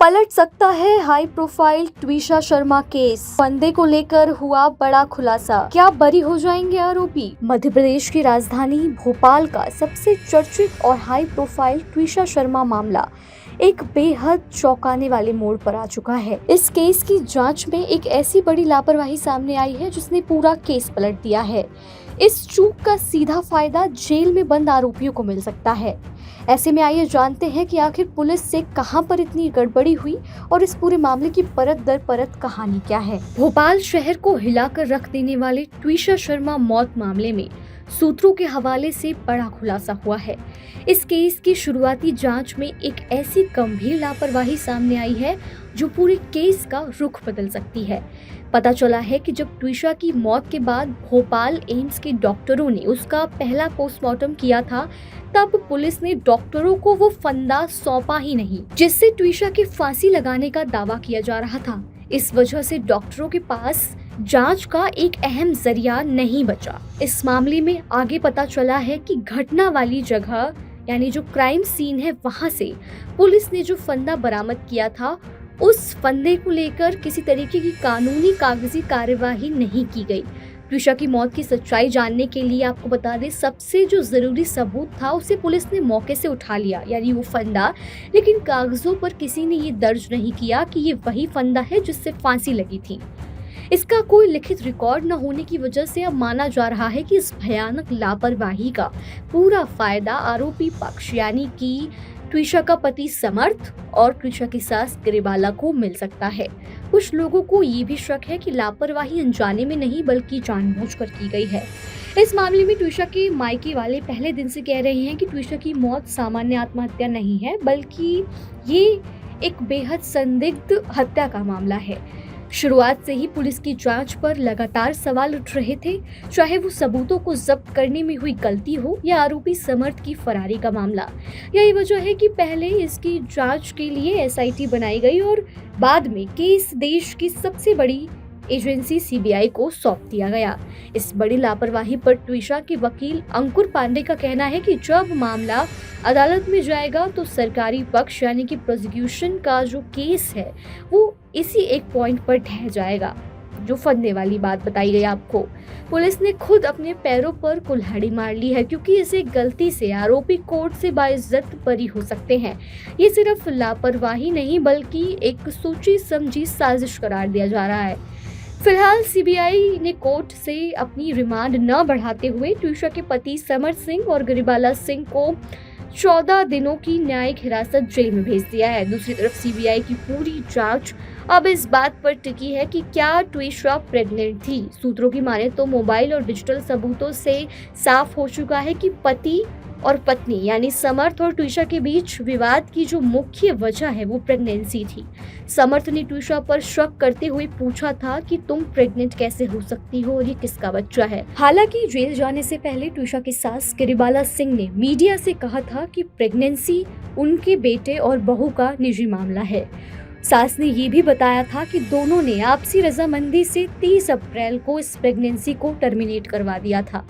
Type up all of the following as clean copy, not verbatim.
पलट सकता है high profile Twisha Sharma case. फंदे को लेकर हुआ बड़ा खुलासा, क्या बरी हो जाएंगे आरोपी? मध्य प्रदेश की राजधानी भोपाल का सबसे चर्चित और हाई प्रोफाइल ट्विशा शर्मा मामला एक बेहद चौंकाने वाले मोड़ पर आ चुका है। इस केस की जांच में एक ऐसी बड़ी लापरवाही सामने आई है जिसने पूरा केस पलट दिया है। इस चूक का सीधा फायदा जेल में बंद आरोपियों को मिल सकता है। ऐसे में आइए जानते हैं कि आखिर पुलिस से कहां पर इतनी गड़बड़ी हुई और इस पूरे मामले की परत दर परत कहानी क्या है। भोपाल शहर को हिलाकर रख देने वाले ट्विशा शर्मा मौत मामले में सूत्रों के हवाले से बड़ा खुलासा हुआ है। इस केस की शुरुआती जांच में एक ऐसी गंभीर लापरवाही सामने आई है जो पूरे केस का रुख बदल सकती है। पता चला है कि जब ट्विशा की मौत के बाद भोपाल एम्स के डॉक्टरों ने उसका पहला पोस्टमार्टम किया था, तब पुलिस ने डॉक्टरों को वो फंदा सौंपा ही नहीं जिससे ट्विशा की फांसी लगाने का दावा किया जा रहा था। इस वजह से डॉक्टरों के पास जांच का एक अहम जरिया नहीं बचा। इस मामले में आगे पता चला है कि घटना वाली जगह यानी जो क्राइम सीन है वहां से पुलिस ने जो फंदा बरामद किया था, उस फंदे को लेकर किसी तरीके की कानूनी कागजी कार्यवाही नहीं की गई। ट्विशा की मौत की सच्चाई जानने के लिए आपको बता दें, सबसे जो जरूरी सबूत था उसे पुलिस ने मौके से उठा लिया, यानी वो फंदा, लेकिन कागजों पर किसी ने ये दर्ज नहीं किया कि ये वही फंदा है जिससे फांसी लगी थी। इसका कोई लिखित रिकॉर्ड न होने की वजह से अब माना जा रहा है कि इस भयानक लापरवाही का पूरा फायदा आरोपी पक्ष यानी कि ट्विशा का पति समर्थ और ट्विशा की सास गिरिबाला को मिल सकता है। कुछ लोगों को ये भी शक है कि लापरवाही अनजाने में नहीं बल्कि जानबूझकर की गई है। इस मामले में ट्विशा के मायके वाले पहले दिन से कह रहे हैं कि ट्विशा की मौत सामान्य आत्महत्या नहीं है, बल्कि ये एक बेहद संदिग्ध हत्या का मामला है। शुरुआत से ही पुलिस की जांच पर लगातार सवाल उठ रहे थे, चाहे वो सबूतों को जब्त करने में हुई गलती हो या आरोपी समर्थ की फरारी का मामला। यही वजह है कि पहले इसकी जांच के लिए एसआईटी बनाई गई और बाद में केस देश की सबसे बड़ी एजेंसी सीबीआई को सौंप दिया गया। इस बड़ी लापरवाही पर ट्विशा के वकील अंकुर पांडे का कहना है कि जब मामला अदालत में जाएगा तो सरकारी पक्ष यानी कि प्रोसिक्यूशन का जो केस है वो इसी एक पॉइंट पर ढह जाएगा। जो फंदे वाली बात बताई गई आपको, पुलिस ने खुद अपने पैरों पर कुल्हाड़ी मार ली है, क्योंकि इसे गलती से आरोपी कोर्ट से बाइज्जत बरी हो सकते हैं। ये सिर्फ लापरवाही नहीं बल्कि एक सोची समझी साजिश करार दिया जा रहा है। फिलहाल सीबीआई ने कोर्ट से अपनी रिमांड न बढ़ाते हुए ट्विशा के पति समर्थ सिंह और गिरिबाला सिंह को 14 दिनों की न्यायिक हिरासत जेल में भेज दिया है। दूसरी तरफ सीबीआई की पूरी जांच अब इस बात पर टिकी है कि क्या ट्विशा प्रेग्नेंट थी। सूत्रों की माने तो मोबाइल और डिजिटल सबूतों से साफ हो चुका है कि पति और पत्नी यानी समर्थ और ट्विशा के बीच विवाद की जो मुख्य वजह है वो प्रेगनेंसी थी। समर्थ ने ट्विशा पर शक करते हुए पूछा था कि तुम प्रेग्नेंट कैसे हो सकती हो और ये किसका बच्चा है। हालांकि जेल जाने से पहले ट्विशा की सास गिरिबाला सिंह ने मीडिया से कहा था कि प्रेगनेंसी उनके बेटे और बहू का निजी मामला है। सास ने ये भी बताया था कि दोनों ने आपसी रजामंदी से 30 अप्रैल को इस प्रेगनेंसी को टर्मिनेट करवा दिया था।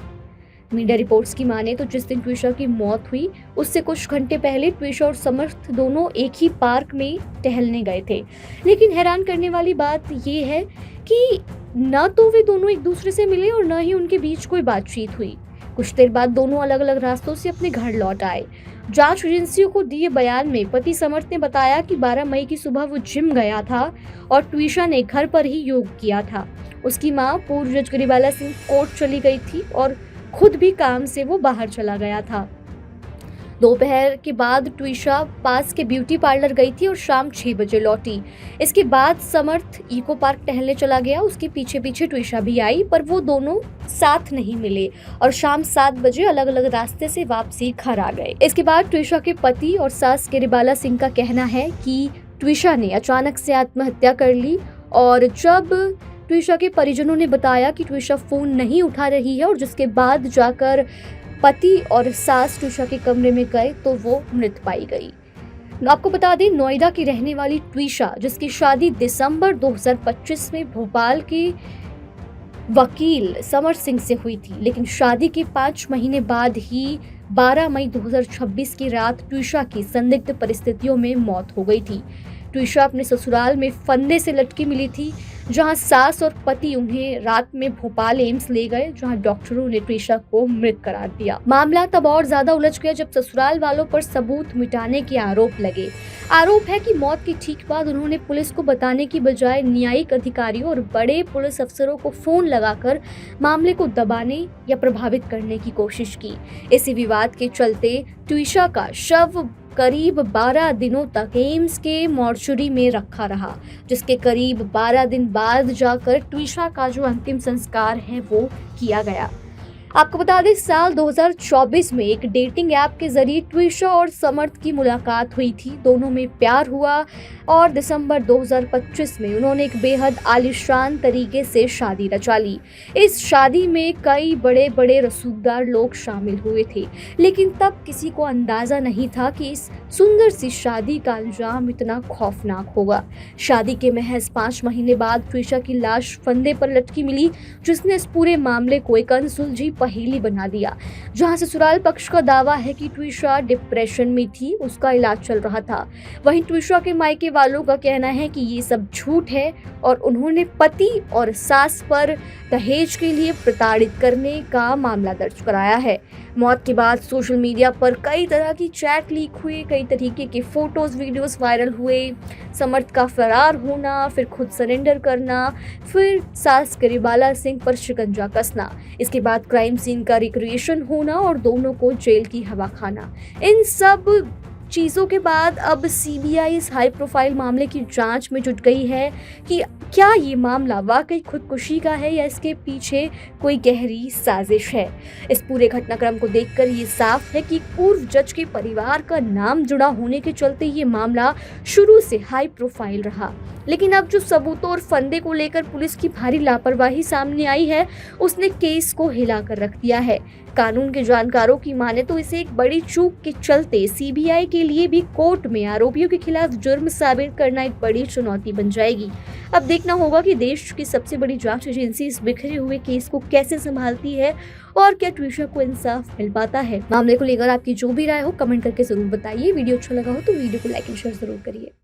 मीडिया रिपोर्ट्स की माने तो जिस दिन ट्विशा की मौत हुई उससे कुछ घंटे पहले ट्विशा और समर्थ दोनों एक ही पार्क में टहलने गए थे। लेकिन हैरान करने वाली बात ये है कि न तो वे दोनों एक दूसरे से मिले और न ही उनके बीच कोई बातचीत हुई। कुछ देर बाद दोनों अलग अलग रास्तों से अपने घर लौट आए। जांच एजेंसियों को दिए बयान में पति समर्थ ने बताया कि 12 मई की सुबह वो जिम गया था और ट्विशा ने घर पर ही योग किया था। उसकी मां पूर्व जज गिरिबाला सिंह कोर्ट चली गई थी और खुद भी काम से वो बाहर चला गया था। दोपहर के बाद ट्विशा पास के ब्यूटी पार्लर गई थी और शाम 6 बजे लौटी। इसके बाद समर्थ इको पार्क टहलने चला गया। उसके पीछे पीछे ट्विशा भी आई, पर वो दोनों साथ नहीं मिले और शाम 7 बजे अलग अलग रास्ते से वापसी घर आ गए। इसके बाद ट्विशा के पति और सास गिरिबाला सिंह का कहना है कि ट्विशा ने अचानक से आत्महत्या कर ली और जब ट्विशा के परिजनों ने बताया कि ट्विशा फोन नहीं उठा रही है और जिसके बाद जाकर पति और सास ट्विशा के कमरे में गए तो वो मृत पाई गई। आपको बता दें, नोएडा की रहने वाली ट्विशा, जिसकी शादी दिसंबर 2025 में भोपाल के वकील समर्थ सिंह से हुई थी, लेकिन शादी के 5 महीने बाद ही 12 मई 2026 की रात ट्विशा की संदिग्ध परिस्थितियों में मौत हो गई थी। ट्विशा अपने ससुराल में फंदे से लटकी मिली थी, जहां सास और पति उन्हें रात में भोपाल एम्स ले गए, जहां डॉक्टरों ने ट्विशा को मृत करार दिया। मामला तब और ज्यादा उलझ गया जब ससुराल वालों पर सबूत मिटाने के आरोप लगे। आरोप है कि मौत के ठीक बाद उन्होंने पुलिस को बताने की बजाय न्यायिक अधिकारियों और बड़े पुलिस अफसरों को फोन लगाकर मामले को दबाने या प्रभावित करने की कोशिश की। इसी विवाद के चलते ट्विशा का शव करीब 12 दिनों तक एम्स के मॉर्चरी में रखा रहा, जिसके करीब 12 दिन बाद जाकर ट्विशा का जो अंतिम संस्कार है वो किया गया। आपको बता दें, साल 2024 में एक डेटिंग ऐप के जरिए ट्विशा और समर्थ की मुलाकात हुई थी। दोनों में प्यार हुआ और दिसंबर 2025 में उन्होंने एक बेहद आलीशान तरीके से शादी रचा ली। इस शादी में कई बड़े बड़े रसूखदार लोग शामिल हुए थे, लेकिन तब किसी को अंदाजा नहीं था कि इस सुंदर सी शादी का अंजाम इतना खौफनाक होगा। शादी के महज 5 महीने बाद ट्विशा की लाश फंदे पर लटकी मिली, जिसने इस पूरे मामले को एक अनसुलझी पहेली बना दिया। जहां ससुराल पक्ष का दावा है कि ट्विशा डिप्रेशन में थी, उसका इलाज चल रहा था। वहीं ट्विशा के मायके वालों का कहना है कि ये सब झूठ है और उन्होंने पति और सास पर दहेज के लिए प्रताड़ित करने का मामला दर्ज कराया है। मौत के बाद सोशल मीडिया पर कई तरह की चैट लीक हुए, कई तरीके के फोटोज वीडियोस वायरल हुए। समर्थ का फरार होना, फिर खुद सरेंडर करना, फिर सास गरिबाला सिंह पर शिकंजा कसना, इसके बाद क्राइम सीन का रिक्रिएशन होना और दोनों को जेल की हवा खाना। इन सब चीज़ों के बाद अब सीबीआई इस हाई प्रोफाइल मामले की जांच में जुट गई है कि क्या ये मामला वाकई खुदकुशी का है या इसके पीछे कोई गहरी साजिश है। इस पूरे घटनाक्रम को देखकर ये साफ है कि पूर्व जज के परिवार का नाम जुड़ा होने के चलते ये मामला शुरू से हाई प्रोफाइल रहा। लेकिन अब जो सबूतों और फंदे को लेकर पुलिस की भारी लापरवाही सामने आई है, उसने केस को हिलाकर रख दिया है। कानून के जानकारों की माने तो इसे एक बड़ी चूक के चलते सीबीआई के लिए भी कोर्ट में आरोपियों के खिलाफ जुर्म साबित करना एक बड़ी चुनौती बन जाएगी। अब देखना होगा कि देश की सबसे बड़ी जांच एजेंसी इस बिखरे हुए केस को कैसे संभालती है और क्या ट्विशा को इंसाफ मिल पाता है। मामले को लेकर आपकी जो भी राय हो कमेंट करके जरूर बताइए। वीडियो अच्छा लगा हो तो वीडियो को लाइक एंड शेयर जरूर करिए।